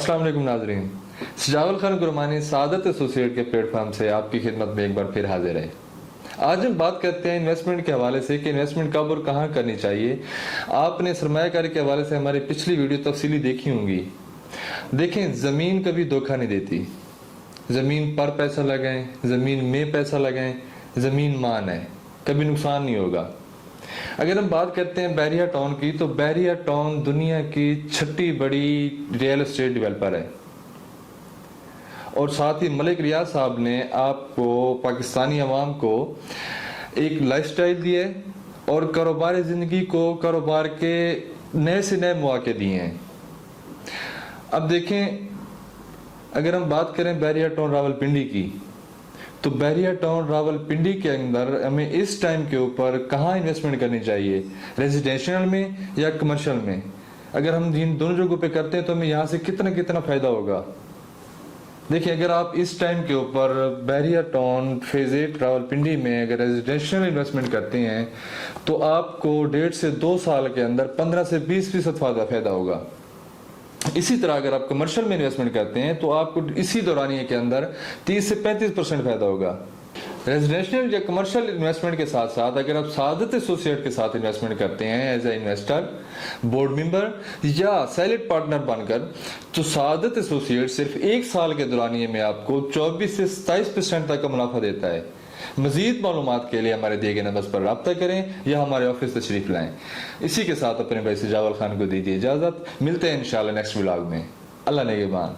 अस्सलाम वालेकुम नाजरीन, सजावल खान गुरमानी सादत एसोसिएट के प्लेटफॉर्म से आपकी खिदमत में एक बार फिर हाजिर है। आज हम बात करते हैं इन्वेस्टमेंट के हवाले से कि इन्वेस्टमेंट कब और कहाँ करनी चाहिए। आपने सरमायाकारी के हवाले से हमारी पिछली वीडियो तफसीली देखी होंगी। देखें, ज़मीन कभी धोखा नहीं देती। ज़मीन पर पैसा लगाएं, ज़मीन में पैसा लगाएं, ज़मीन मान है, कभी नुकसान नहीं होगा। अगर हम बात करते हैं बहरिया टाउन की, तो बहरिया टाउन दुनिया की छठी बड़ी रियल एस्टेट डेवलपर है और साथ ही मलिक रियाज साहब ने आपको पाकिस्तानी अवाम को एक लाइफस्टाइल दी है और कारोबारी ज़िंदगी को कारोबार के नए से नए मौके दिए हैं। अब देखें, अगर हम बात करें बहरिया टाउन रावलपिंडी की, तो बहरिया टाउन रावलपिंडी के अंदर हमें इस टाइम के ऊपर कहाँ इन्वेस्टमेंट करनी चाहिए, रेजिडेंशियल में या कमर्शियल में। अगर हम इन दोनों जगहों पे करते हैं तो हमें यहाँ से कितना कितना फ़ायदा होगा। देखिए, अगर आप इस टाइम के ऊपर बहरिया टाउन फेज 8 रावलपिंडी में अगर रेजिडेंशियल इन्वेस्टमेंट करते हैं तो आपको 1.5 से 2 साल के अंदर 15 से 20% फ़ायदा होगा। इसी तरह अगर आप कमर्शियल में इन्वेस्टमेंट करते हैं तो आपको इसी दौरानिए के अंदर 30 से 35% फायदा होगा। रेजिडेंशियल या कमर्शियल इन्वेस्टमेंट के साथ साथ अगर आप सादत एसोसिएट के साथ इन्वेस्टमेंट करते हैं as a investor, board member या सैलेड पार्टनर बनकर, तो सादत एसोसिएट सिर्फ 1 साल के दौरानिए में आपको 24 से 27% तक का मुनाफा देता है। मजीद मालूमात के लिए हमारे दिए गए नंबर पर रब्ता करें या हमारे ऑफिस तशरीफ लाएं। इसी के साथ अपने भाई सजावल खान को दीजिए इजाज़त। मिलते हैं इंशाल्लाह नेक्स्ट व्लॉग में। अल्लाह नेगेबान।